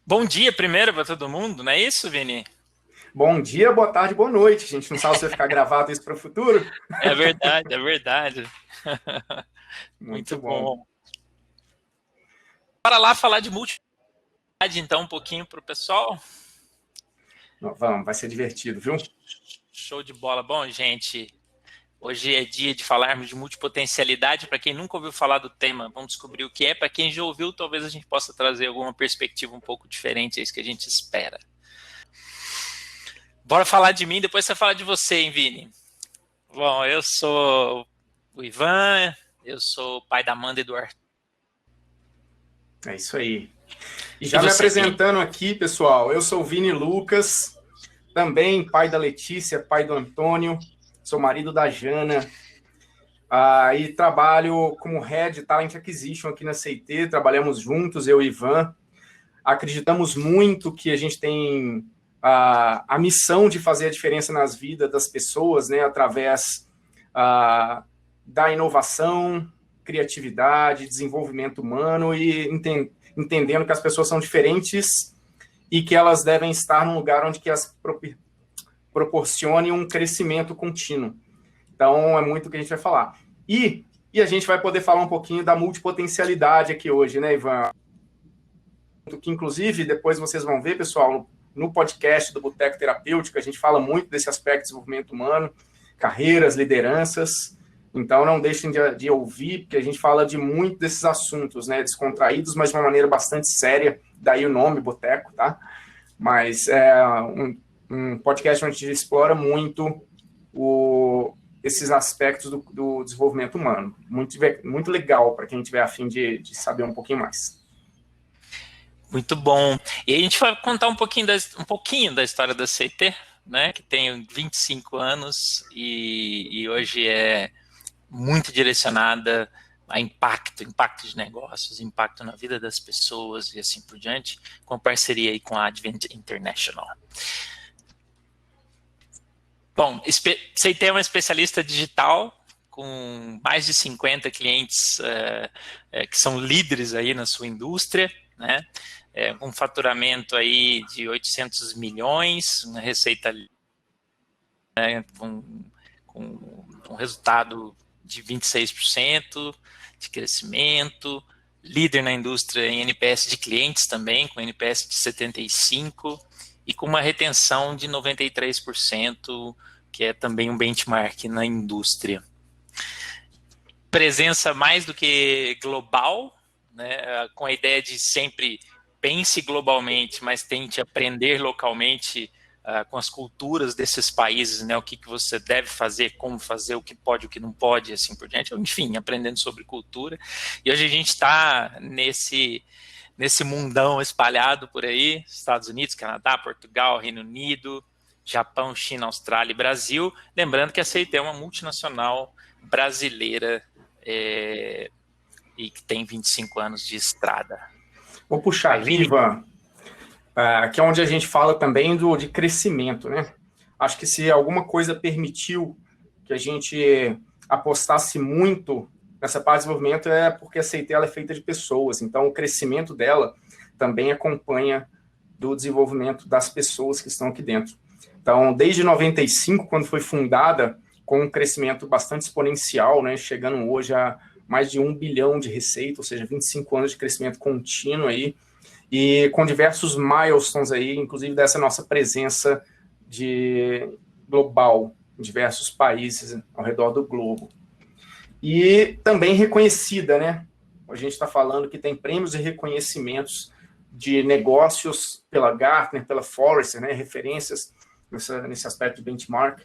Bom dia primeiro para todo mundo, não é isso, Vini? Bom dia, boa tarde, boa noite. A gente não sabe se vai ficar gravado isso para o futuro. É verdade, é verdade. Muito Muito bom. bom. Bora lá falar de multiplicidade, então, um pouquinho para o pessoal. Vamos, vai ser divertido, viu? Show de bola. Bom, gente, hoje é dia de falarmos de multipotencialidade. Para quem nunca ouviu falar do tema, vamos descobrir o que é. Para quem já ouviu, talvez a gente possa trazer alguma perspectiva um pouco diferente, é isso que a gente espera. Bora falar de mim, depois você fala de você, hein, Vini? Bom, eu sou o Ivan, eu sou o pai da Amanda e do Arthur. É isso aí. E E já me você, Vini? apresentando aqui, pessoal, eu sou o Vini Lucas, também pai da Letícia, pai do Antônio, sou marido da Jana, e trabalho como Head Talent Acquisition aqui na CT, trabalhamos juntos, eu e Ivan. Acreditamos muito que a gente tem a missão de fazer a diferença nas vidas das pessoas, né, através da inovação, criatividade, desenvolvimento humano e entendendo que as pessoas são diferentes e que elas devem estar num lugar onde que as proporcione um crescimento contínuo. Então, é muito o que a gente vai falar. E a gente vai poder falar um pouquinho da multipotencialidade aqui hoje, né, Ivan? Que, inclusive, depois vocês vão ver, pessoal, no podcast do Boteco Terapêutico, a gente fala muito desse aspecto de desenvolvimento humano, carreiras, lideranças. Então, não deixem de ouvir, porque a gente fala de muito desses assuntos, né, descontraídos, mas de uma maneira bastante séria, daí o nome, Boteco, tá? Mas é um podcast onde a gente explora muito esses aspectos do desenvolvimento humano. Muito legal para quem tiver a fim de saber um pouquinho mais. Muito bom. E a gente vai contar um pouquinho da história da CT, né? Que tem 25 anos e hoje é muito direcionada a impacto de negócios, impacto na vida das pessoas e assim por diante, com parceria aí com a Advent International. Bom, CT é uma especialista digital com mais de 50 clientes que são líderes aí na sua indústria, né? Um faturamento aí de 800 milhões, uma receita com um resultado de 26% de crescimento, líder na indústria em NPS de clientes também, com NPS de 75% e com uma retenção de 93%, que é também um benchmark na indústria. Presença mais do que global, né, com a ideia de sempre pense globalmente, mas tente aprender localmente com as culturas desses países, né, o que você deve fazer, como fazer, o que pode, o que não pode, assim por diante. Enfim, aprendendo sobre cultura. E hoje a gente está nesse mundão espalhado por aí, Estados Unidos, Canadá, Portugal, Reino Unido, Japão, China, Austrália e Brasil. Lembrando que a CIT é uma multinacional brasileira e que tem 25 anos de estrada. Vou puxar aqui, Ivan, que é onde a gente fala também de crescimento, né? Acho que se alguma coisa permitiu que a gente apostasse muito nessa parte de desenvolvimento é porque a CIT ela é feita de pessoas, então o crescimento dela também acompanha do desenvolvimento das pessoas que estão aqui dentro. Então, desde 95, quando foi fundada, com um crescimento bastante exponencial, né, chegando hoje a mais de 1 bilhão de receita, ou seja, 25 anos de crescimento contínuo aí, e com diversos milestones aí, inclusive dessa nossa presença global em diversos países ao redor do globo. E também reconhecida, né? A gente está falando que tem prêmios e reconhecimentos de negócios pela Gartner, pela Forrester, né? Referências nesse aspecto de benchmark.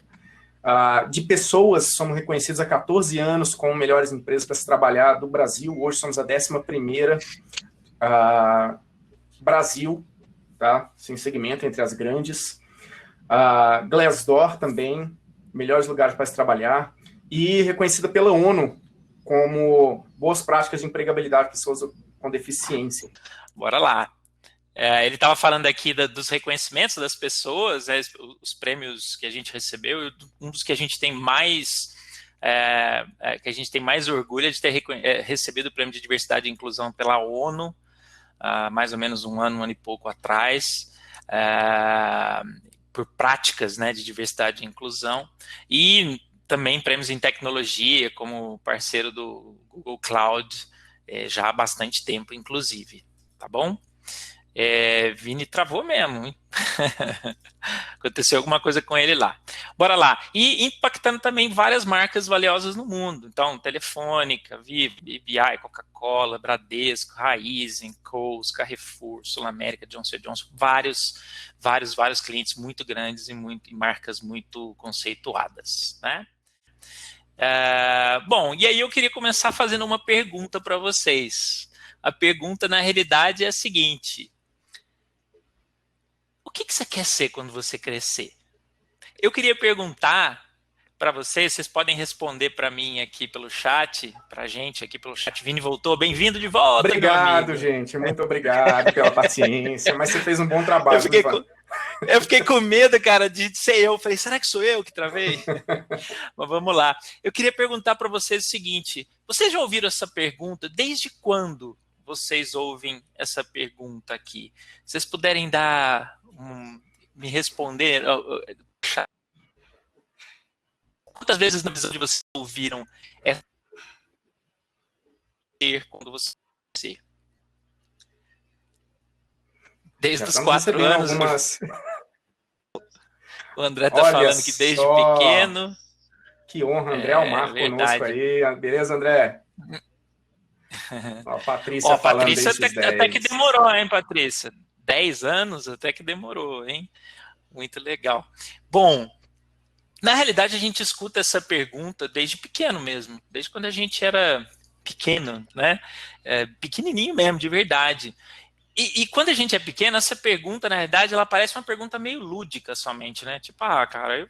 De pessoas, somos reconhecidos há 14 anos como melhores empresas para se trabalhar do Brasil. Hoje somos a 11ª Brasil, tá? Sem segmento entre as grandes. Glassdoor também, melhores lugares para se trabalhar. E reconhecida pela ONU como boas práticas de empregabilidade de pessoas com deficiência. Bora lá. Ele estava falando aqui dos reconhecimentos das pessoas, né, os prêmios que a gente recebeu, um dos que a gente tem mais orgulho é de ter recebido o prêmio de diversidade e inclusão pela ONU, mais ou menos um ano e pouco atrás, por práticas, né, de diversidade e inclusão, e também prêmios em tecnologia, como parceiro do Google Cloud, já há bastante tempo, inclusive, tá bom? Vini travou mesmo, hein? Aconteceu alguma coisa com ele lá. Bora lá. E impactando também várias marcas valiosas no mundo. Então, Telefônica, Vivo, BBI, Coca-Cola, Bradesco, Raizen, Coles, Carrefour, Sul América, Johnson & Johnson, vários clientes muito grandes e marcas muito conceituadas, né? Bom, e aí eu queria começar fazendo uma pergunta para vocês. A pergunta, na realidade, é a seguinte: o que você quer ser quando você crescer? Eu queria perguntar para vocês podem responder para mim aqui pelo chat, para a gente aqui pelo chat. Vini voltou, bem-vindo de volta, obrigado, meu amigo. Gente, muito obrigado pela paciência, mas você fez um bom trabalho. Eu fiquei com medo, cara, de ser eu. Falei, será que sou eu que travei? Mas vamos lá. Eu queria perguntar para vocês o seguinte: vocês já ouviram essa pergunta? Desde quando vocês ouvem essa pergunta aqui? Se vocês puderem me responder. Quantas vezes na visão de vocês ouviram quando você crescer? Desde os 4 anos. Algumas... O André tá falando que desde pequeno. Que honra, André Almar conosco aí. Beleza, André? Ó, a Patrícia falando Patrícia até que demorou, hein, Patrícia? 10 anos até que demorou, hein? Muito legal. Bom, na realidade a gente escuta essa pergunta desde pequeno mesmo, desde quando a gente era pequeno, né? Pequenininho mesmo, de verdade. E quando a gente é pequeno, essa pergunta, na realidade, ela parece uma pergunta meio lúdica somente, né? Tipo, cara, eu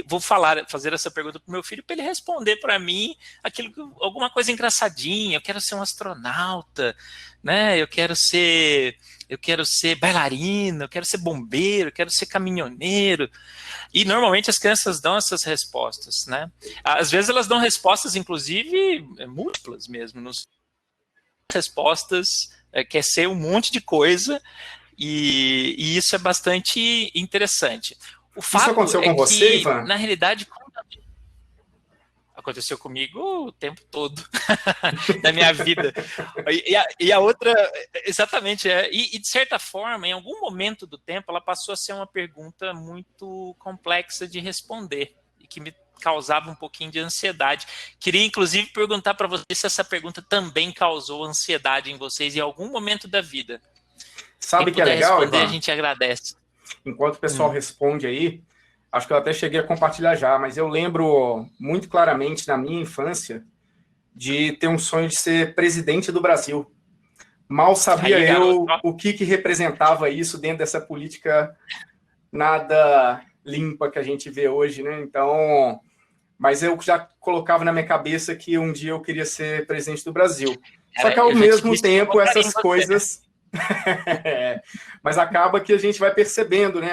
vou fazer essa pergunta pro meu filho para ele responder para mim alguma coisa engraçadinha. Eu quero ser um astronauta, né? Eu quero ser bailarino, eu quero ser bombeiro, eu quero ser caminhoneiro. E normalmente as crianças dão essas respostas, né? Às vezes elas dão respostas, inclusive, múltiplas mesmo, respostas, quer ser um monte de coisa, e isso é bastante interessante. O fato isso aconteceu com você, Ivan? Na realidade, aconteceu comigo o tempo todo da minha vida. E a outra, exatamente, e de certa forma, em algum momento do tempo, ela passou a ser uma pergunta muito complexa de responder, e que me causava um pouquinho de ansiedade. Queria, inclusive, perguntar para vocês se essa pergunta também causou ansiedade em vocês em algum momento da vida. Sabe que é legal, Ivan? A gente agradece. Enquanto o pessoal responde aí, acho que eu até cheguei a compartilhar já, mas eu lembro muito claramente, na minha infância, de ter um sonho de ser presidente do Brasil. Mal sabia eu o que representava isso dentro dessa política nada limpa que a gente vê hoje, né? Então, mas eu já colocava na minha cabeça que um dia eu queria ser presidente do Brasil. Só que ao mesmo tempo essas coisas... Mas acaba que a gente vai percebendo, né?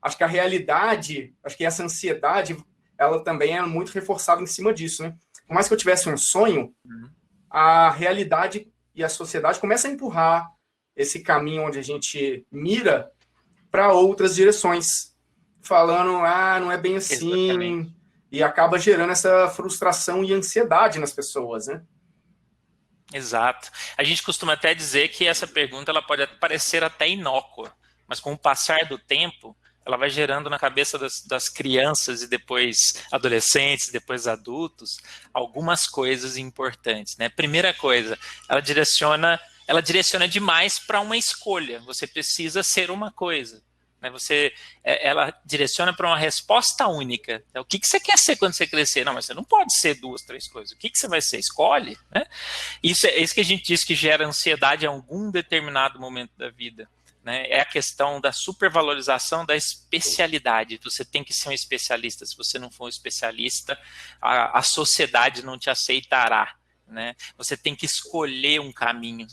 Acho que a realidade, acho que essa ansiedade, ela também é muito reforçada em cima disso, né? Por mais que eu tivesse um sonho, a realidade e a sociedade começam a empurrar esse caminho onde a gente mira para outras direções, falando, não é bem assim, exatamente. E acaba gerando essa frustração e ansiedade nas pessoas, né? Exato. A gente costuma até dizer que essa pergunta ela pode parecer até inócua, mas com o passar do tempo, ela vai gerando na cabeça das crianças e depois adolescentes, depois adultos, algumas coisas importantes, né? Primeira coisa, ela direciona demais para uma escolha. Você precisa ser uma coisa. Ela direciona para uma resposta única. Então, o que você quer ser quando você crescer? Não, mas você não pode ser 2, 3 coisas. O que você vai ser? Escolhe, né? Isso é isso que a gente diz que gera ansiedade em algum determinado momento da vida, né? É a questão da supervalorização da especialidade. Você tem que ser um especialista. Se você não for um especialista, a sociedade não te aceitará. Né? Você tem que escolher um caminho,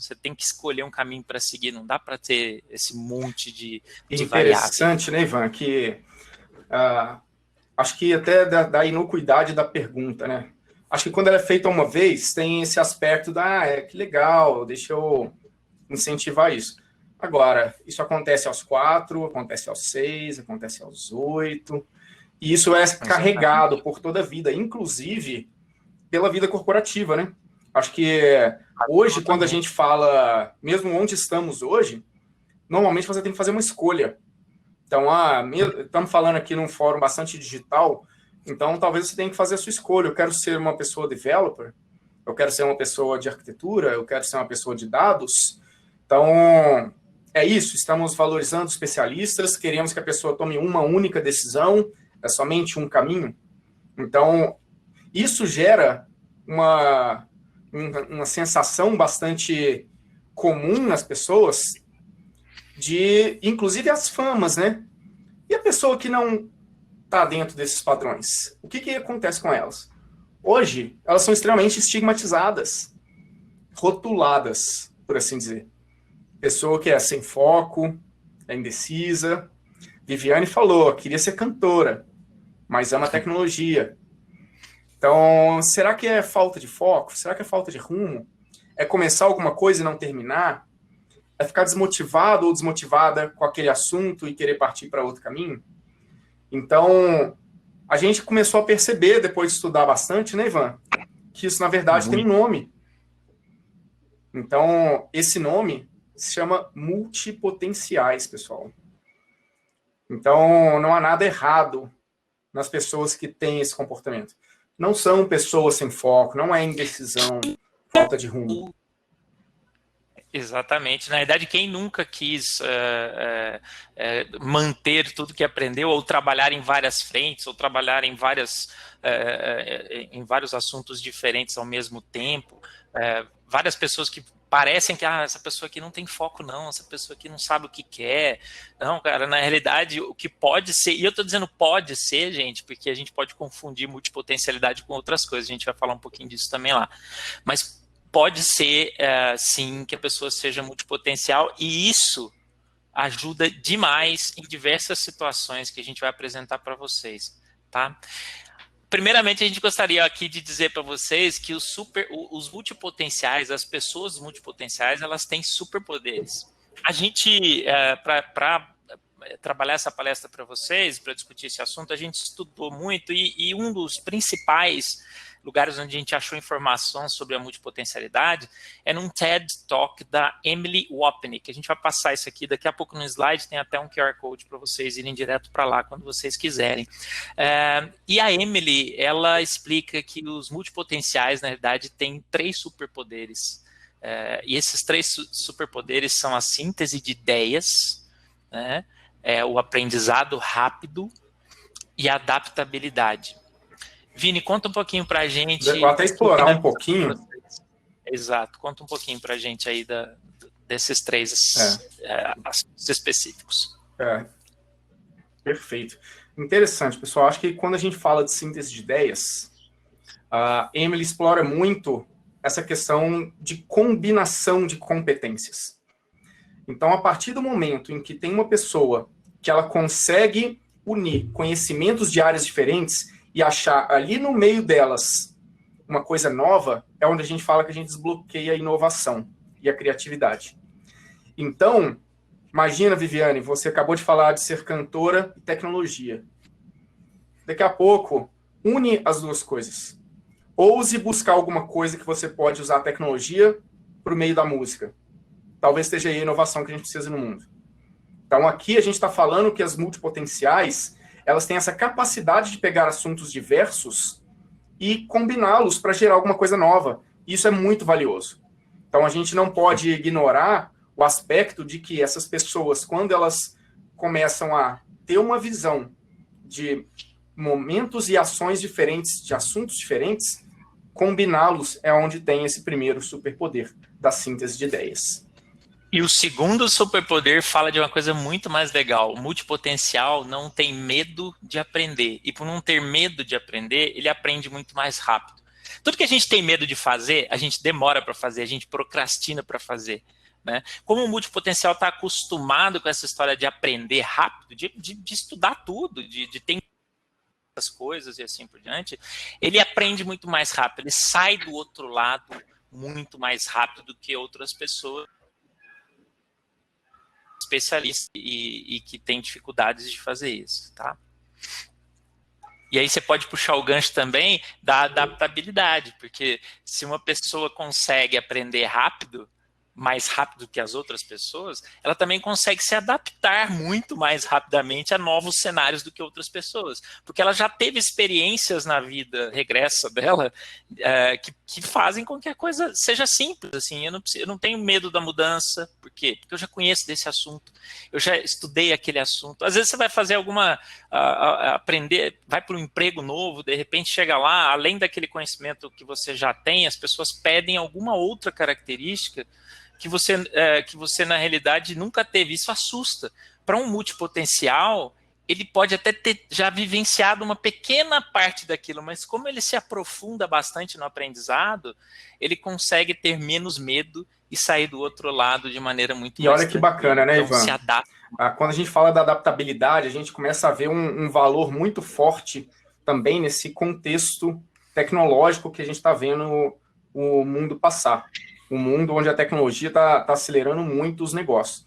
para seguir, não dá para ter esse monte de interessante, né, Ivan, que acho que até da inocuidade da pergunta, né? Acho que quando ela é feita uma vez, tem esse aspecto que legal, deixa eu incentivar isso. Agora, isso acontece aos 4, acontece aos 6, acontece aos 8, e isso é carregado por toda a vida, inclusive pela vida corporativa, né? Acho que hoje, quando a gente fala, mesmo onde estamos hoje, normalmente você tem que fazer uma escolha. Então, estamos falando aqui num fórum bastante digital, então talvez você tenha que fazer a sua escolha. Eu quero ser uma pessoa developer, eu quero ser uma pessoa de arquitetura, eu quero ser uma pessoa de dados. Então, é isso, estamos valorizando especialistas, queremos que a pessoa tome uma única decisão, é somente um caminho. Então, isso gera uma sensação bastante comum nas pessoas, de, inclusive, as famas, né? E a pessoa que não está dentro desses padrões? O que acontece com elas? Hoje, elas são extremamente estigmatizadas, rotuladas, por assim dizer. Pessoa que é sem foco, é indecisa. Viviane falou, queria ser cantora, mas ama tecnologia. Então, será que é falta de foco? Será que é falta de rumo? É começar alguma coisa e não terminar? É ficar desmotivado ou desmotivada com aquele assunto e querer partir para outro caminho? Então, a gente começou a perceber, depois de estudar bastante, né, Ivan? Que isso, na verdade, tem um nome. Então, esse nome se chama multipotenciais, pessoal. Então, não há nada errado nas pessoas que têm esse comportamento. Não são pessoas sem foco, não é indecisão, falta de rumo. Exatamente. Na verdade, quem nunca quis manter tudo que aprendeu, ou trabalhar em várias frentes, ou trabalhar em vários assuntos diferentes ao mesmo tempo, várias pessoas que parecem que essa pessoa aqui não tem foco não, essa pessoa aqui não sabe o que quer. Não, cara, na realidade, o que pode ser, e eu estou dizendo pode ser, gente, porque a gente pode confundir multipotencialidade com outras coisas, a gente vai falar um pouquinho disso também lá. Mas pode ser, sim, que a pessoa seja multipotencial, e isso ajuda demais em diversas situações que a gente vai apresentar para vocês, tá? Primeiramente, a gente gostaria aqui de dizer para vocês que os multipotenciais, as pessoas multipotenciais, elas têm superpoderes. A gente, para trabalhar essa palestra para vocês, para discutir esse assunto, a gente estudou muito, e um dos principais lugares onde a gente achou informação sobre a multipotencialidade é num TED Talk da Emily Wapnick. A gente vai passar isso aqui daqui a pouco no slide, tem até um QR Code para vocês irem direto para lá quando vocês quiserem. E a Emily, ela explica que os multipotenciais, na verdade, têm 3 superpoderes. E esses 3 superpoderes são a síntese de ideias, né, o aprendizado rápido e a adaptabilidade. Vini, conta um pouquinho pra gente. Vou até explorar um pouquinho. Exato, conta um pouquinho pra gente aí desses 3 assuntos específicos. Perfeito. Interessante, pessoal. Acho que quando a gente fala de síntese de ideias, a Emily explora muito essa questão de combinação de competências. Então, a partir do momento em que tem uma pessoa que ela consegue unir conhecimentos de áreas diferentes e achar ali no meio delas uma coisa nova, é onde a gente fala que a gente desbloqueia a inovação e a criatividade. Então, imagina, Viviane, você acabou de falar de ser cantora e tecnologia. Daqui a pouco, une as duas coisas. Ouse buscar alguma coisa que você pode usar a tecnologia para o meio da música. Talvez seja aí a inovação que a gente precisa no mundo. Então, aqui a gente está falando que as multipotenciais, elas têm essa capacidade de pegar assuntos diversos e combiná-los para gerar alguma coisa nova. Isso é muito valioso. Então, a gente não pode ignorar o aspecto de que essas pessoas, quando elas começam a ter uma visão de momentos e ações diferentes, de assuntos diferentes, combiná-los é onde tem esse primeiro superpoder da síntese de ideias. E o segundo superpoder fala de uma coisa muito mais legal. O multipotencial não tem medo de aprender. E por não ter medo de aprender, ele aprende muito mais rápido. Tudo que a gente tem medo de fazer, a gente demora para fazer, a gente procrastina para fazer. Né? Como o multipotencial está acostumado com essa história de aprender rápido, de estudar tudo, de ter as coisas e assim por diante, ele aprende muito mais rápido. Ele sai do outro lado muito mais rápido do que outras pessoas. especialista e que tem dificuldades de fazer isso, tá? E aí você pode puxar o gancho também da adaptabilidade, porque se uma pessoa consegue aprender rápido, mais rápido que as outras pessoas, ela também consegue se adaptar muito mais rapidamente a novos cenários do que outras pessoas, porque ela já teve experiências na vida regressa dela que fazem com que a coisa seja simples, assim, eu não tenho medo da mudança, por quê? Porque eu já conheço desse assunto, eu já estudei aquele assunto, às vezes você vai fazer aprender, vai para um emprego novo, de repente chega lá, além daquele conhecimento que você já tem, as pessoas pedem alguma outra característica que você na realidade nunca teve. Isso assusta. Para um multipotencial, ele pode até ter já vivenciado uma pequena parte daquilo, mas como ele se aprofunda bastante no aprendizado, ele consegue ter menos medo e sair do outro lado de maneira muito mais olha que bacana, né, então, Ivan? se adapta. Quando a gente fala da adaptabilidade, a gente começa a ver um valor muito forte também nesse contexto tecnológico que a gente está vendo o mundo passar. Um mundo onde a tecnologia está acelerando muito os negócios.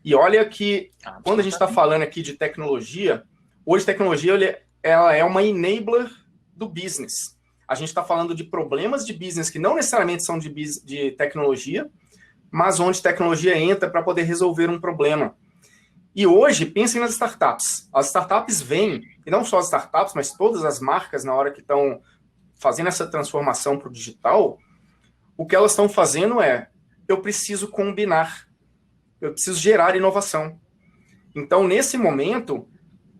E olha que, quando a gente está falando aqui de tecnologia, hoje tecnologia ela é uma enabler do business. A gente está falando de problemas de business que não necessariamente são de tecnologia, mas onde tecnologia entra para poder resolver um problema. E hoje, pensem nas startups. As startups vêm, e não só as startups, mas todas as marcas, na hora que estão fazendo essa transformação para o digital, o que elas estão fazendo eu preciso combinar, eu preciso gerar inovação. Então, nesse momento,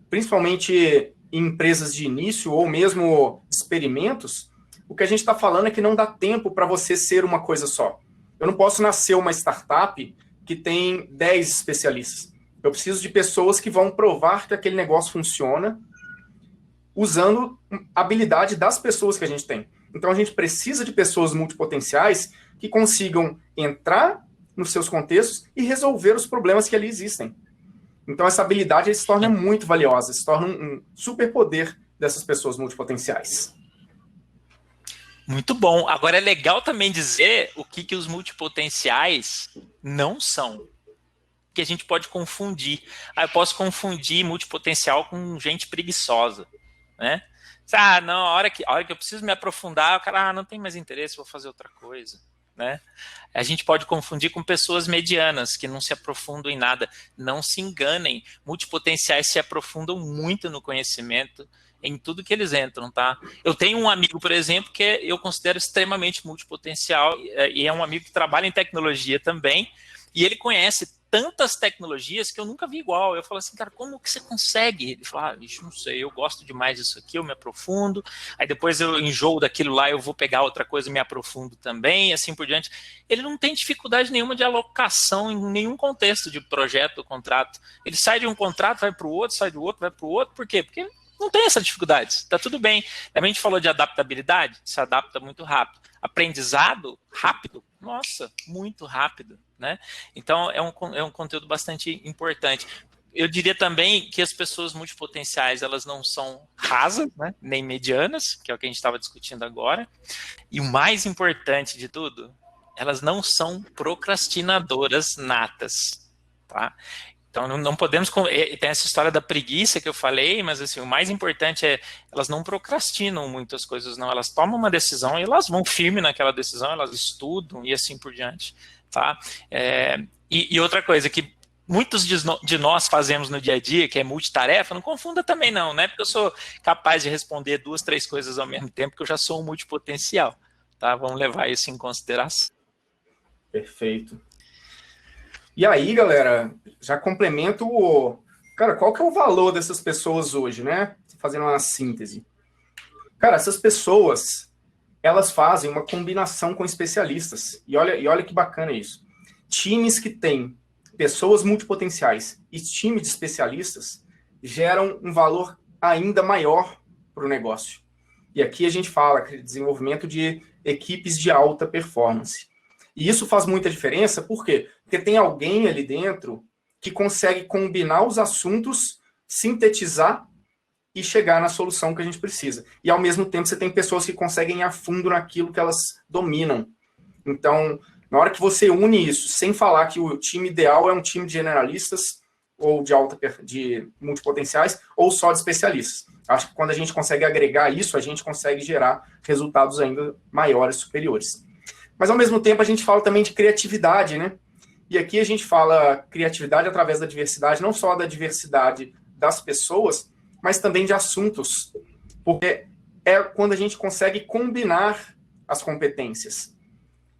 principalmente em empresas de início ou mesmo experimentos, o que a gente está falando é que não dá tempo para você ser uma coisa só. Eu não posso nascer uma startup que tem 10 especialistas. Eu preciso de pessoas que vão provar que aquele negócio funciona usando a habilidade das pessoas que a gente tem. Então, a gente precisa de pessoas multipotenciais que consigam entrar nos seus contextos e resolver os problemas que ali existem. Então, essa habilidade se torna muito valiosa, se torna um superpoder dessas pessoas multipotenciais. Muito bom. Agora, é legal também dizer o que os multipotenciais não são. Que a gente pode confundir. Eu posso confundir multipotencial com gente preguiçosa, né? Não, a hora que eu preciso me aprofundar, o cara, não tem mais interesse, vou fazer outra coisa, né? A gente pode confundir com pessoas medianas, que não se aprofundam em nada. Não se enganem, multipotenciais se aprofundam muito no conhecimento, em tudo que eles entram, tá? Eu tenho um amigo, por exemplo, que eu considero extremamente multipotencial, e é um amigo que trabalha em tecnologia também, e ele conhece tantas tecnologias que eu nunca vi igual. Eu falo assim, cara, como que você consegue? Ele fala, bicho, não sei, eu gosto demais disso aqui, eu me aprofundo, aí depois eu enjoo daquilo lá, eu vou pegar outra coisa e me aprofundo também, e assim por diante. Ele não tem dificuldade nenhuma de alocação em nenhum contexto de projeto ou contrato. Ele sai de um contrato, vai para o outro, sai do outro, vai para o outro. Por quê? Porque não tem essa dificuldade, tá tudo bem. Também a gente falou de adaptabilidade, se adapta muito rápido. Aprendizado, rápido, nossa, muito rápido, né? Então, é um conteúdo bastante importante. Eu diria também que as pessoas multipotenciais, elas não são rasas, né? Nem medianas, que é o que a gente estava discutindo agora. E o mais importante de tudo, elas não são procrastinadoras natas, tá? Então, não podemos... Tem essa história da preguiça que eu falei, mas assim, o mais importante elas não procrastinam muitas coisas, não. Elas tomam uma decisão e elas vão firme naquela decisão, elas estudam e assim por diante, tá? E outra coisa que muitos de nós fazemos no dia a dia, que é multitarefa, não confunda também não, né? Porque eu sou capaz de responder 2, 3 coisas ao mesmo tempo, porque eu já sou um multipotencial, tá? Vamos levar isso em consideração. Perfeito. E aí, galera, já complemento Cara, qual que é o valor dessas pessoas hoje, né? Fazendo uma síntese. Cara, essas pessoas, elas fazem uma combinação com especialistas. E olha que bacana isso. Times que têm pessoas multipotenciais e time de especialistas geram um valor ainda maior para o negócio. E aqui a gente fala de desenvolvimento de equipes de alta performance. E isso faz muita diferença, por quê? Porque tem alguém ali dentro que consegue combinar os assuntos, sintetizar e chegar na solução que a gente precisa. E, ao mesmo tempo, você tem pessoas que conseguem ir a fundo naquilo que elas dominam. Então, Na hora que você une isso, sem falar que o time ideal é um time de generalistas ou de multipotenciais ou só de especialistas. Acho que quando a gente consegue agregar isso, a gente consegue gerar resultados ainda maiores, superiores. Mas, ao mesmo tempo, a gente fala também de criatividade, né? E aqui a gente fala criatividade através da diversidade, não só da diversidade das pessoas, mas também de assuntos. Porque é quando a gente consegue combinar as competências.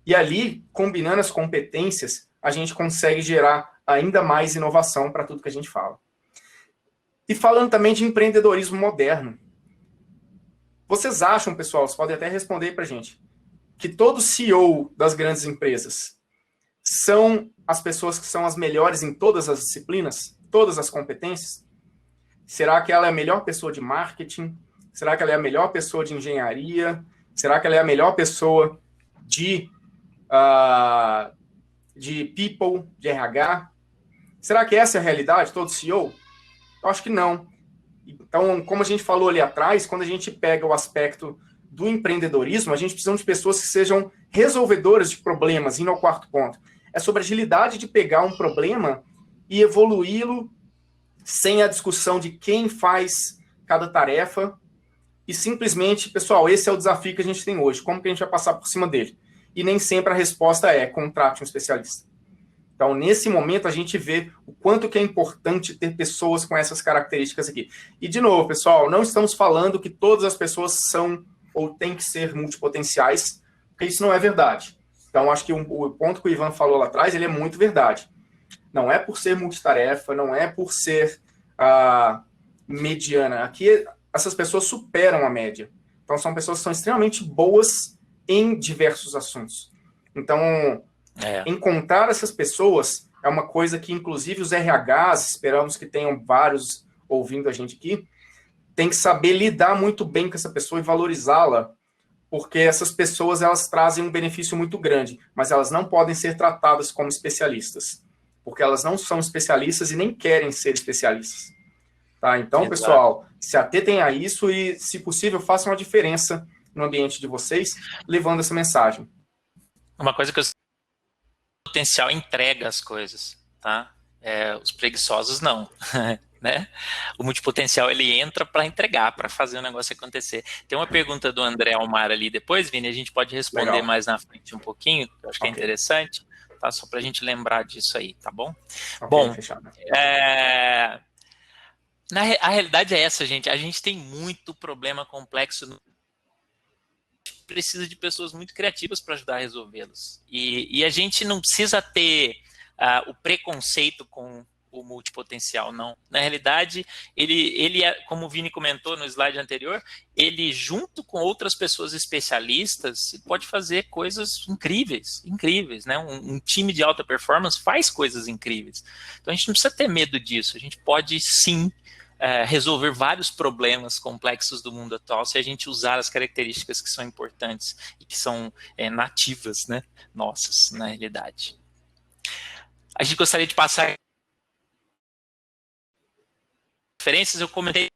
E ali, combinando as competências, a gente consegue gerar ainda mais inovação para tudo que a gente fala. E falando também de empreendedorismo moderno. Vocês acham, pessoal, vocês podem até responder para a gente, que todo CEO das grandes empresas são as pessoas que são as melhores em todas as disciplinas, todas as competências? Será que ela é a melhor pessoa de marketing? Será que ela é a melhor pessoa de engenharia? Será que ela é a melhor pessoa de people, de RH? Será que essa é a realidade, todo CEO? Eu acho que não. Então, como a gente falou ali atrás, quando a gente pega o aspecto do empreendedorismo, a gente precisa de pessoas que sejam resolvedoras de problemas, indo ao quarto ponto. É sobre a agilidade de pegar um problema e evoluí-lo sem a discussão de quem faz cada tarefa e simplesmente, pessoal, esse é o desafio que a gente tem hoje. Como que a gente vai passar por cima dele? E nem sempre a resposta é contrate um especialista. Então, nesse momento, a gente vê o quanto que é importante ter pessoas com essas características aqui. E, de novo, pessoal, não estamos falando que todas as pessoas são ou têm que ser multipotenciais, porque isso não é verdade. Então, acho que o ponto que o Ivan falou lá atrás, ele é muito verdade. Não é por ser multitarefa, não é por ser mediana. Aqui, essas pessoas superam a média. Então, são pessoas que são extremamente boas em diversos assuntos. Então, encontrar essas pessoas é uma coisa que, inclusive, os RHs, esperamos que tenham vários ouvindo a gente aqui, tem que saber lidar muito bem com essa pessoa e valorizá-la, porque essas pessoas, elas trazem um benefício muito grande, mas elas não podem ser tratadas como especialistas, porque elas não são especialistas e nem querem ser especialistas. Tá? Então, exato, pessoal, se atentem a isso e, se possível, façam a diferença no ambiente de vocês, levando essa mensagem. Uma coisa que eu potencial entrega as coisas, tá? Os preguiçosos não, né? O multipotencial, ele entra para entregar, para fazer o negócio acontecer. Tem uma pergunta do André Almar ali depois, Vini, a gente pode responder legal mais na frente um pouquinho, que eu acho que é interessante, tá? Só para a gente lembrar disso aí, tá bom? Bom, a realidade é essa, gente. A gente tem muito problema complexo no precisa de pessoas muito criativas para ajudar a resolvê-los. E a gente não precisa ter o preconceito com o multipotencial, não. Na realidade, ele é, como o Vini comentou no slide anterior, ele, junto com outras pessoas especialistas, pode fazer coisas incríveis, né? Um time de alta performance faz coisas incríveis. Então, a gente não precisa ter medo disso. A gente pode, sim, resolver vários problemas complexos do mundo atual se a gente usar as características que são importantes e que são nativas, né, nossas, na realidade. A gente gostaria de passar referências. Eu comentei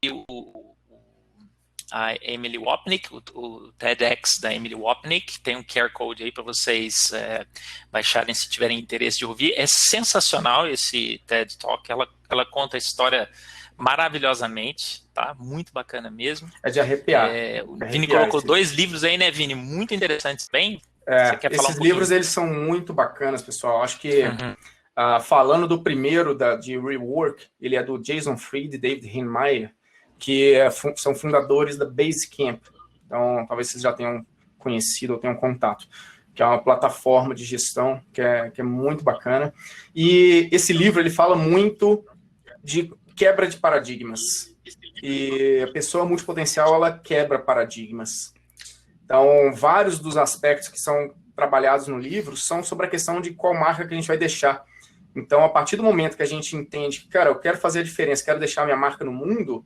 a Emily Wapnick, o TEDx da Emily Wapnick, tem um QR Code aí para vocês baixarem se tiverem interesse de ouvir. É sensacional esse TED Talk, ela conta a história maravilhosamente, tá? Muito bacana mesmo. É de arrepiar. O Vini colocou 2 livros aí, né, Vini? Muito interessantes, bem? Você quer falar esses livros, eles são muito bacanas, pessoal. Acho que, falando do primeiro, de Rework, ele é do Jason Fried e David Heinemeier, que são fundadores da Basecamp. Então, talvez vocês já tenham conhecido ou tenham contato, que é uma plataforma de gestão que é muito bacana. E esse livro, ele fala muito de quebra de paradigmas. E a pessoa multipotencial, ela quebra paradigmas. Então, vários dos aspectos que são trabalhados no livro são sobre a questão de qual marca que a gente vai deixar. Então, a partir do momento que a gente entende que, cara, eu quero fazer a diferença, quero deixar minha marca no mundo,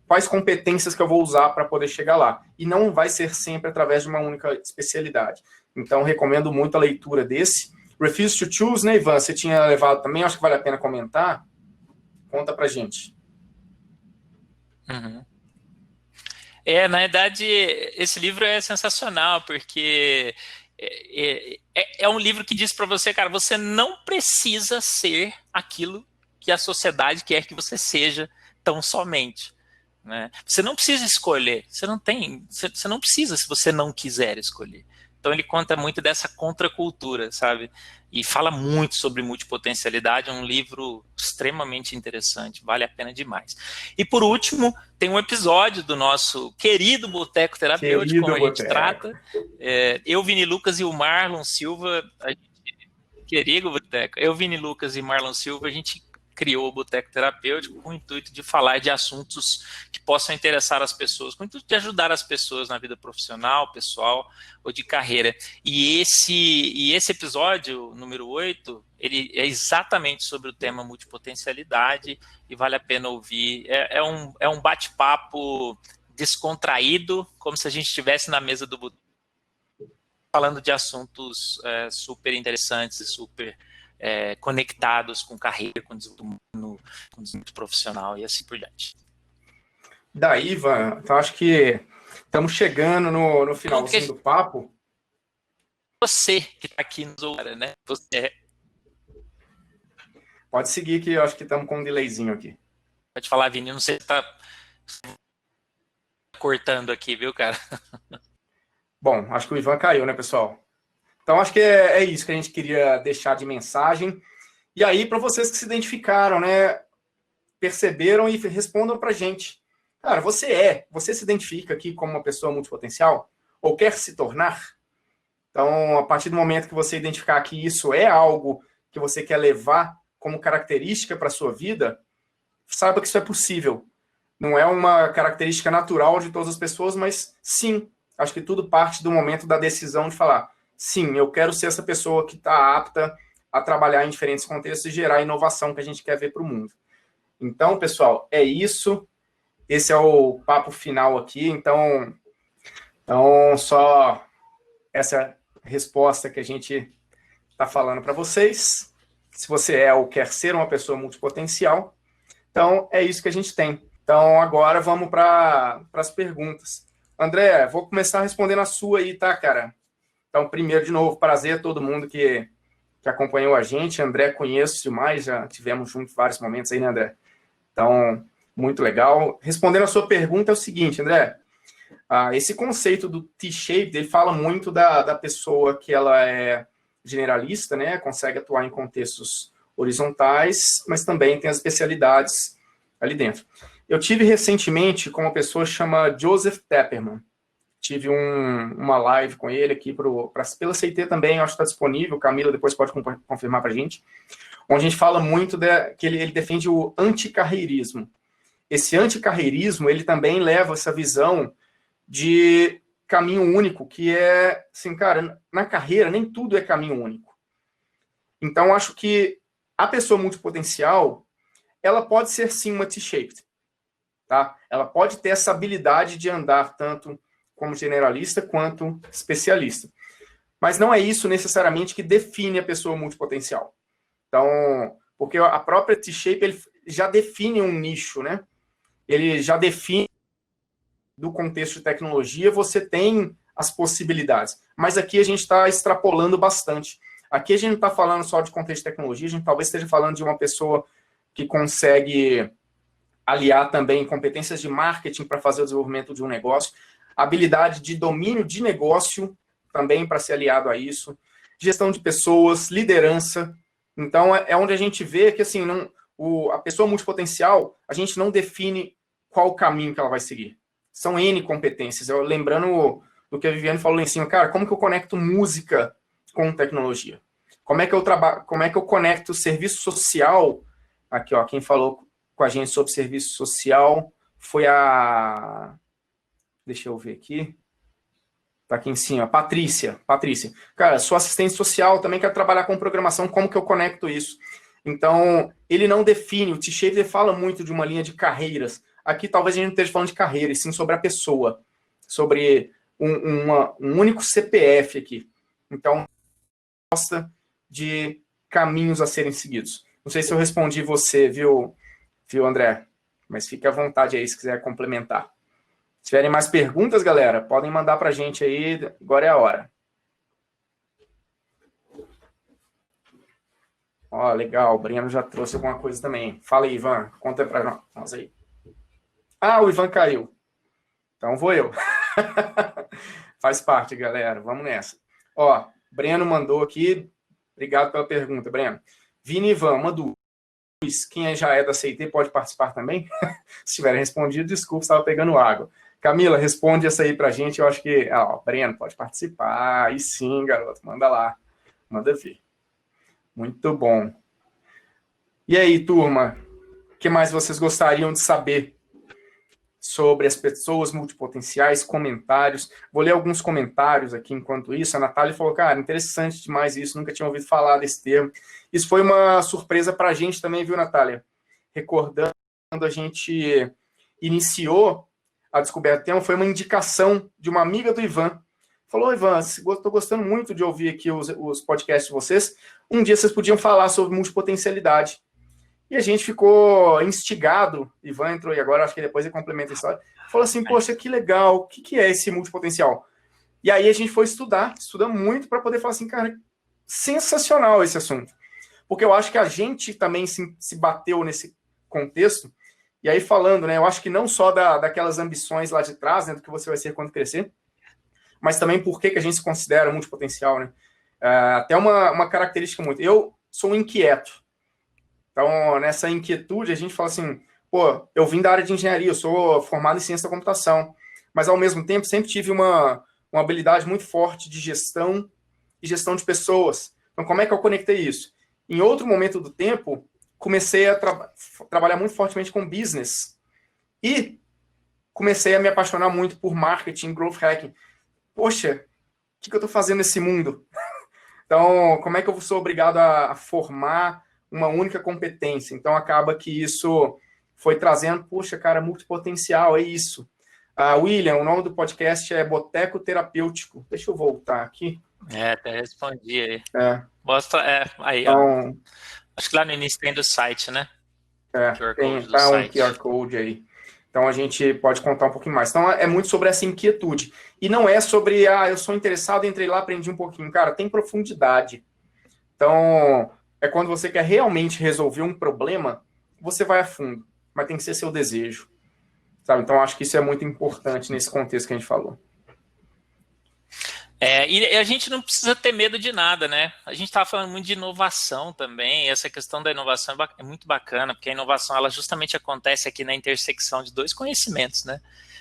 quais competências que eu vou usar para poder chegar lá? E não vai ser sempre através de uma única especialidade. Então, recomendo muito a leitura desse. Refuse to Choose, né, Ivan? Você tinha levado também, acho que vale a pena comentar. Conta pra gente. Na verdade, esse livro é sensacional, porque é um livro que diz para você, cara, você não precisa ser aquilo que a sociedade quer que você seja tão somente. Né? Você não precisa escolher, você não precisa se você não quiser escolher. Então ele conta muito dessa contracultura, sabe? E fala muito sobre multipotencialidade, é um livro extremamente interessante, vale a pena demais. E por último, tem um episódio do nosso querido Boteco Terapêutico, como a gente trata. Eu, Vini Lucas e o Marlon Silva, querido Boteco, eu, Vini Lucas e Marlon Silva, a gente criou o Boteco Terapêutico com o intuito de falar de assuntos que possam interessar as pessoas, com o intuito de ajudar as pessoas na vida profissional, pessoal ou de carreira. E esse episódio, número 8, ele é exatamente sobre o tema multipotencialidade e vale a pena ouvir. É um bate-papo descontraído, como se a gente estivesse na mesa do Boteco, falando de assuntos super interessantes e super conectados com carreira, com desenvolvimento profissional e assim por diante. Daí, Ivan, então acho que estamos chegando no finalzinho do papo. Você que está aqui nos ouvindo, né? Pode seguir que eu acho que estamos com um delayzinho aqui. Pode falar, Vini, não sei se está cortando aqui, viu, cara? Bom, acho que o Ivan caiu, né, pessoal? Então, acho que é isso que a gente queria deixar de mensagem. E aí, para vocês que se identificaram, né, perceberam e respondam para a gente. Cara, você se identifica aqui como uma pessoa multipotencial? Ou quer se tornar? Então, a partir do momento que você identificar que isso é algo que você quer levar como característica para a sua vida, saiba que isso é possível. Não é uma característica natural de todas as pessoas, mas sim, acho que tudo parte do momento da decisão de falar, sim, eu quero ser essa pessoa que está apta a trabalhar em diferentes contextos e gerar a inovação que a gente quer ver para o mundo. Então, pessoal, é isso. Esse é o papo final aqui. Então só essa resposta que a gente está falando para vocês. Se você é ou quer ser uma pessoa multipotencial, então é isso que a gente tem. Então, agora vamos para as perguntas. André, vou começar respondendo a sua aí, tá, cara? Então, primeiro, de novo, prazer a todo mundo que acompanhou a gente. André, conheço demais, já tivemos juntos vários momentos aí, né, André? Então, muito legal. Respondendo a sua pergunta, é o seguinte, André. Esse conceito do T-shaped, ele fala muito da pessoa que ela é generalista, né? Consegue atuar em contextos horizontais, mas também tem as especialidades ali dentro. Eu tive recentemente com uma pessoa que chama Joseph Tepperman. Tive uma live com ele aqui pela CT também, acho que está disponível, Camila depois pode confirmar para a gente, onde a gente fala muito que ele defende o anticarreirismo. Esse anticarreirismo, ele também leva essa visão de caminho único, que é, assim, cara, na carreira nem tudo é caminho único. Então, acho que a pessoa multipotencial, ela pode ser sim uma T-shaped, tá? Ela pode ter essa habilidade de andar tanto como generalista quanto especialista. Mas não é isso necessariamente que define a pessoa multipotencial. Então, porque a própria T-shape ele já define um nicho, né? Ele já define do contexto de tecnologia, você tem as possibilidades. Mas aqui a gente está extrapolando bastante. Aqui a gente não está falando só de contexto de tecnologia, a gente talvez esteja falando de uma pessoa que consegue aliar também competências de marketing para fazer o desenvolvimento de um negócio, habilidade de domínio de negócio também para ser aliado a isso, gestão de pessoas, liderança. Então, é onde a gente vê que assim, a pessoa multipotencial, a gente não define qual o caminho que ela vai seguir. São N competências. Lembrando do que a Viviane falou lá em cima, cara, como que eu conecto música com tecnologia? Como é que eu conecto serviço social? Aqui, ó, quem falou com a gente sobre serviço social foi a... Deixa eu ver aqui. Tá aqui em cima, Patrícia. Cara, sou assistente social, também quero trabalhar com programação, como que eu conecto isso? Então, ele não define, o T-Shape fala muito de uma linha de carreiras. Aqui talvez a gente não esteja falando de carreira, e sim sobre a pessoa, sobre um único CPF aqui. Então, gosta de caminhos a serem seguidos. Não sei se eu respondi você, viu, André? Mas fique à vontade aí se quiser complementar. Se tiverem mais perguntas, galera, podem mandar para a gente aí, agora é a hora. Ó, legal, o Breno já trouxe alguma coisa também. Fala aí, Ivan, conta para nós aí. Ah, o Ivan caiu. Então vou eu. Faz parte, galera. Vamos nessa. Ó, Breno mandou aqui. Obrigado pela pergunta, Breno. Vini e Ivan, uma dúvida. Quem já é da CIT pode participar também? Se tiverem respondido, desculpa, estava pegando água. Camila, responde essa aí pra gente. Eu acho que... ó, Breno, pode participar. Aí sim, garoto. Manda lá. Manda ver. Muito bom. E aí, turma? O que mais vocês gostariam de saber sobre as pessoas multipotenciais, comentários? Vou ler alguns comentários aqui enquanto isso. A Natália falou, cara, interessante demais isso, nunca tinha ouvido falar desse termo. Isso foi uma surpresa para a gente também, viu, Natália? Recordando, quando a gente iniciou a descoberta do tema, foi uma indicação de uma amiga do Ivan. Falou, Ivan, estou gostando muito de ouvir aqui os podcasts de vocês. Um dia vocês podiam falar sobre multipotencialidade. E a gente ficou instigado, Ivan entrou aí agora, acho que depois ele complementa a história, falou assim, poxa, que legal, o que é esse multipotencial? E aí a gente foi estudar muito para poder falar assim, cara, sensacional esse assunto. Porque eu acho que a gente também se bateu nesse contexto, e aí falando, né, eu acho que não só daquelas ambições lá de trás, né, do que você vai ser quando crescer, mas também por que a gente se considera multipotencial, né? Até uma característica muito. Eu sou um inquieto. Então, nessa inquietude, a gente fala assim, pô, eu vim da área de engenharia, eu sou formado em ciência da computação, mas, ao mesmo tempo, sempre tive uma habilidade muito forte de gestão e gestão de pessoas. Então, como é que eu conectei isso? Em outro momento do tempo, comecei a trabalhar muito fortemente com business e comecei a me apaixonar muito por marketing, growth hacking. Poxa, o que eu estou fazendo nesse mundo? Então, como é que eu sou obrigado a formar uma única competência? Então, acaba que isso foi trazendo, puxa, cara, multipotencial, é isso. William, o nome do podcast é Boteco Terapêutico. Deixa eu voltar aqui. Até respondi aí. Mostra, aí, então, ó. Acho que lá no início tem do site, né? Tem um QR Code aí. Então, a gente pode contar um pouquinho mais. Então, é muito sobre essa inquietude. E não é sobre, eu sou interessado, entrei lá, aprendi um pouquinho. Cara, tem profundidade. Então, é quando você quer realmente resolver um problema, você vai a fundo. Mas tem que ser seu desejo. Sabe? Então, acho que isso é muito importante nesse contexto que a gente falou. E a gente não precisa ter medo de nada, né? A gente estava falando muito de inovação também, e essa questão da inovação é muito bacana, porque a inovação ela justamente acontece aqui na intersecção de dois conhecimentos, né?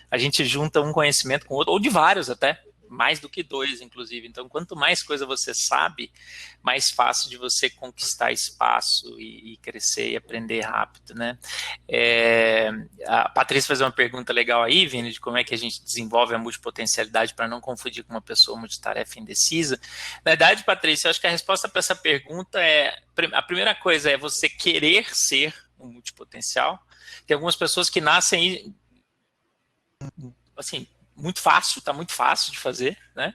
A gente junta um conhecimento com o outro, ou de vários até, mais do que dois, inclusive. Então, quanto mais coisa você sabe, mais fácil de você conquistar espaço e crescer e aprender rápido, né? A Patrícia fez uma pergunta legal aí, Vini, de como é que a gente desenvolve a multipotencialidade para não confundir com uma pessoa multitarefa indecisa. Na verdade, Patrícia, eu acho que a resposta para essa pergunta a primeira coisa é você querer ser um multipotencial. Tem algumas pessoas que nascem assim, muito fácil, está muito fácil de fazer, né?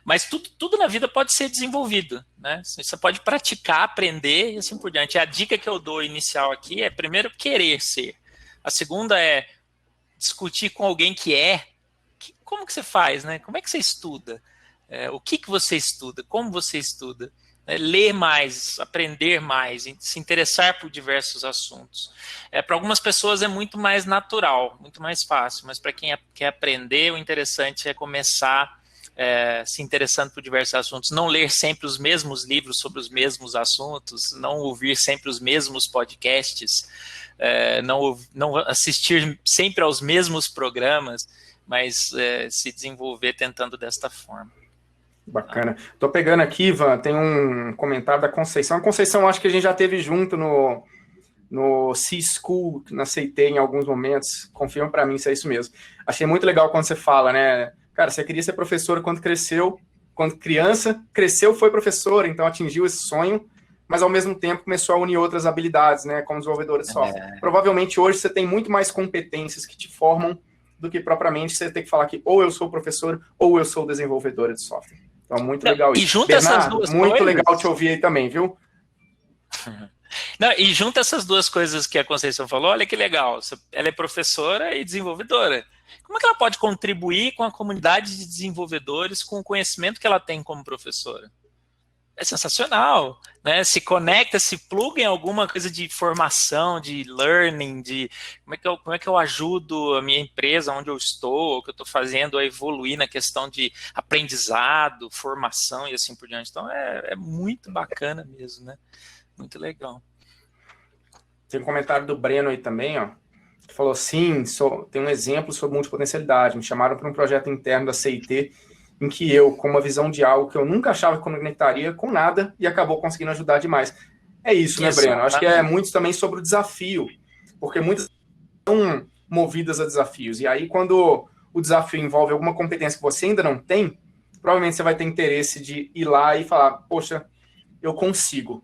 Mas tudo na vida pode ser desenvolvido, né? Você pode praticar, aprender e assim por diante. A dica que eu dou inicial aqui é, primeiro, querer ser. A segunda é discutir com alguém que como que você faz, né? Como é que você estuda? O que você estuda? Como você estuda? Ler mais, aprender mais, se interessar por diversos assuntos. Para algumas pessoas é muito mais natural, muito mais fácil, mas para quem quer aprender, o interessante é começar se interessando por diversos assuntos, não ler sempre os mesmos livros sobre os mesmos assuntos, não ouvir sempre os mesmos podcasts, não assistir sempre aos mesmos programas, mas se desenvolver tentando desta forma. Bacana. Tô pegando aqui, Ivan, tem um comentário da Conceição. A Conceição, acho que a gente já teve junto no C-School, na CIT em alguns momentos. Confirma para mim se é isso mesmo. Achei muito legal quando você fala, né? Cara, você queria ser professora quando cresceu, quando criança, cresceu, foi professora, então atingiu esse sonho, mas ao mesmo tempo começou a unir outras habilidades, né? Como desenvolvedora de software. Provavelmente hoje você tem muito mais competências que te formam do que propriamente você ter que falar que ou eu sou professor ou eu sou desenvolvedora de software. Então, muito legal isso. E junta essas duas muito coisas... legal te ouvir aí também, viu? Não, e junta essas duas coisas que a Conceição falou, olha que legal, ela é professora e desenvolvedora. Como é que ela pode contribuir com a comunidade de desenvolvedores com o conhecimento que ela tem como professora? é sensacional, né? Se conecta, se pluga em alguma coisa de formação, de learning, de como é que eu ajudo a minha empresa, onde eu estou, o que eu estou fazendo a evoluir na questão de aprendizado, formação e assim por diante. Então é muito bacana mesmo, né? Muito legal. Tem um comentário do Breno aí também, ó. Que falou, sim, tem um exemplo sobre multipotencialidade. Me chamaram para um projeto interno da CIT em que eu, com uma visão de algo que eu nunca achava que conectaria com nada, e acabou conseguindo ajudar demais. É isso, né, Breno? Acho que é muito também sobre o desafio, porque muitas são movidas a desafios. E aí, quando o desafio envolve alguma competência que você ainda não tem, provavelmente você vai ter interesse de ir lá e falar, poxa, eu consigo.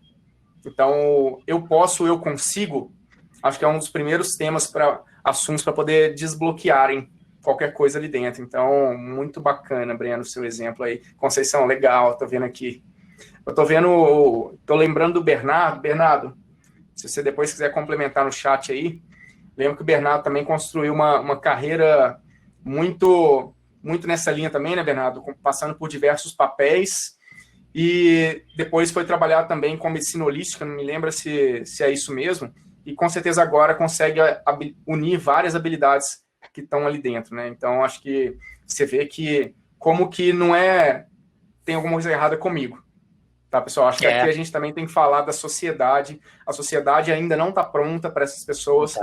Então, eu consigo, acho que é um dos primeiros temas para assuntos para poder desbloquearem qualquer coisa ali dentro. Então, muito bacana, Breno, o seu exemplo aí. Conceição, legal, tô vendo aqui. Eu tô lembrando do Bernardo. Bernardo, se você depois quiser complementar no chat aí, lembro que o Bernardo também construiu uma carreira muito, muito nessa linha também, né, Bernardo? Passando por diversos papéis, e depois foi trabalhar também com medicina holística, não me lembro se é isso mesmo, e com certeza agora consegue unir várias habilidades que estão ali dentro, né? Então, acho que você vê que como que não tem alguma coisa errada comigo, tá, pessoal? Acho que aqui a gente também tem que falar da sociedade. A sociedade ainda não está pronta para essas pessoas,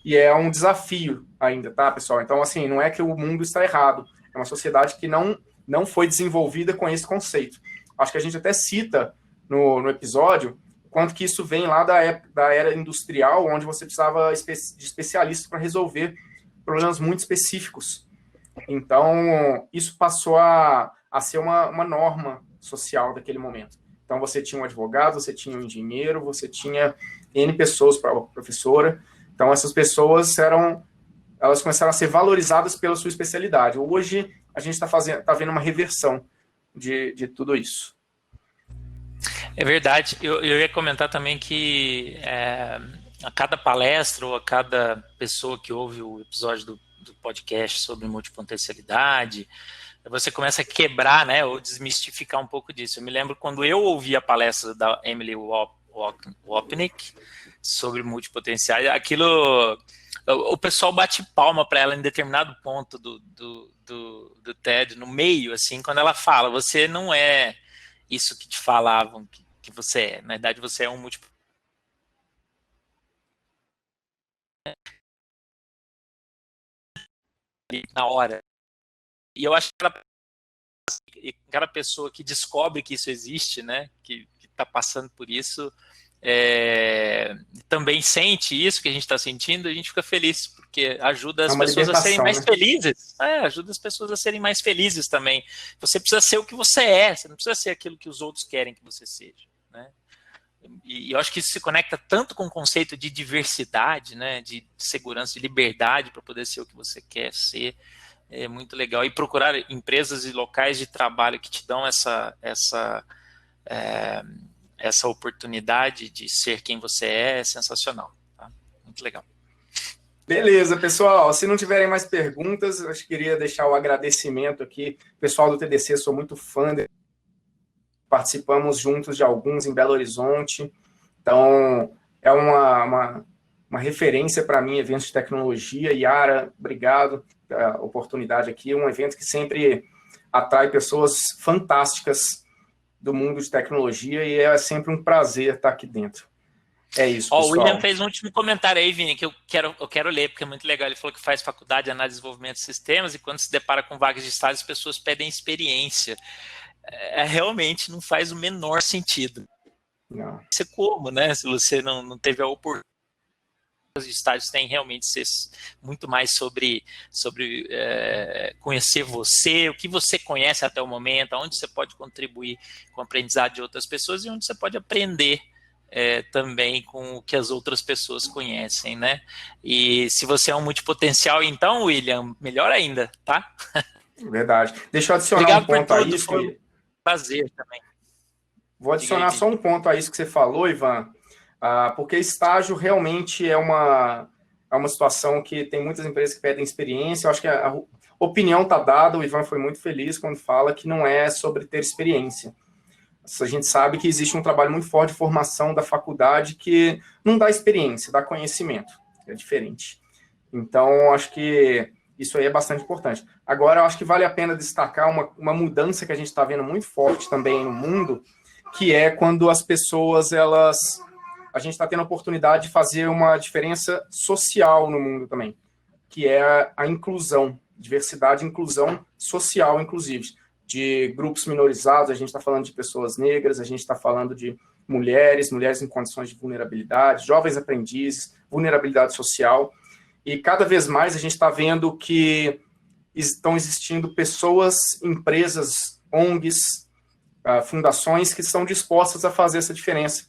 e é um desafio ainda, tá, pessoal? Então, assim, não é que o mundo está errado, é uma sociedade que não foi desenvolvida com esse conceito. Acho que a gente até cita no episódio quanto que isso vem lá da era industrial, onde você precisava de especialistas para resolver problemas muito específicos. Então, isso passou a ser uma norma social daquele momento. Então, você tinha um advogado, você tinha um engenheiro, você tinha N pessoas para a professora. Então, essas pessoas elas começaram a ser valorizadas pela sua especialidade. Hoje, a gente está vendo uma reversão de tudo isso. É verdade. Eu ia comentar também que a cada palestra ou a cada pessoa que ouve o episódio do podcast sobre multipotencialidade, você começa a quebrar, né, ou desmistificar um pouco disso. Eu me lembro quando eu ouvi a palestra da Emily Wapnick sobre multipotenciais, aquilo, o pessoal bate palma para ela em determinado ponto do TED, no meio, assim, quando ela fala, você não é isso que te falavam que você é. Na verdade, você é um múltiplo. Na hora. E eu acho que cada pessoa que descobre que isso existe, né, que está passando por isso, também sente isso que a gente está sentindo, a gente fica feliz, porque ajuda as pessoas a serem mais felizes. Ajuda as pessoas a serem mais felizes também. Você precisa ser o que você é, você não precisa ser aquilo que os outros querem que você seja, né? E eu acho que isso se conecta tanto com o conceito de diversidade, né, de segurança, de liberdade para poder ser o que você quer ser. É muito legal. E procurar empresas e locais de trabalho que te dão essa oportunidade de ser quem você é sensacional. Tá? Muito legal. Beleza, pessoal. Se não tiverem mais perguntas, eu queria deixar o agradecimento aqui. Pessoal do TDC, sou muito fã participamos juntos de alguns em Belo Horizonte. Então, é uma referência para mim, eventos de tecnologia. Yara, obrigado pela oportunidade aqui. Um evento que sempre atrai pessoas fantásticas do mundo de tecnologia e é sempre um prazer estar aqui dentro. É isso, pessoal. O William fez um último comentário aí, Vini, que eu quero ler, porque é muito legal. Ele falou que faz faculdade de análise e desenvolvimento de sistemas e quando se depara com vagas de estágio, as pessoas pedem experiência. Realmente não faz o menor sentido. Não. Você como, né? Se você não teve a oportunidade, os estágios têm realmente ser muito mais sobre conhecer você, o que você conhece até o momento, onde você pode contribuir com o aprendizado de outras pessoas e onde você pode aprender também com o que as outras pessoas conhecem, né? E se você é um multipotencial, então, William, melhor ainda, tá? Verdade. Deixa eu adicionar um ponto a isso. Foi um prazer também. Vou adicionar só um ponto a isso que você falou, Ivan, porque estágio realmente é uma situação que tem muitas empresas que pedem experiência. Eu acho que a opinião está dada, o Ivan foi muito feliz quando fala que não é sobre ter experiência. A gente sabe que existe um trabalho muito forte de formação da faculdade que não dá experiência, dá conhecimento, é diferente. Então, acho que isso aí é bastante importante. Agora, eu acho que vale a pena destacar uma mudança que a gente está vendo muito forte também no mundo, que é quando as pessoas, a gente está tendo a oportunidade de fazer uma diferença social no mundo também, que é a inclusão, diversidade e inclusão social, inclusive, de grupos minorizados. A gente está falando de pessoas negras, a gente está falando de mulheres em condições de vulnerabilidade, jovens aprendizes, vulnerabilidade social. E cada vez mais a gente está vendo que estão existindo pessoas, empresas, ONGs, fundações que estão dispostas a fazer essa diferença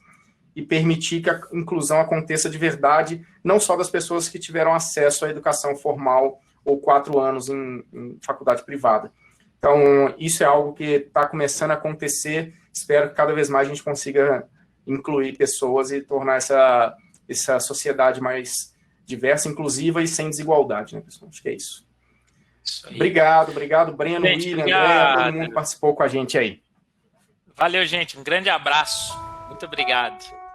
e permitir que a inclusão aconteça de verdade, não só das pessoas que tiveram acesso à educação formal ou 4 anos em faculdade privada. Então, isso é algo que está começando a acontecer. Espero que cada vez mais a gente consiga incluir pessoas e tornar essa sociedade mais diversa, inclusiva e sem desigualdade, né, pessoal? Acho que é isso. Obrigado, Breno, gente, William, André, todo mundo participou com a gente aí. Valeu, gente. Um grande abraço. Muito obrigado.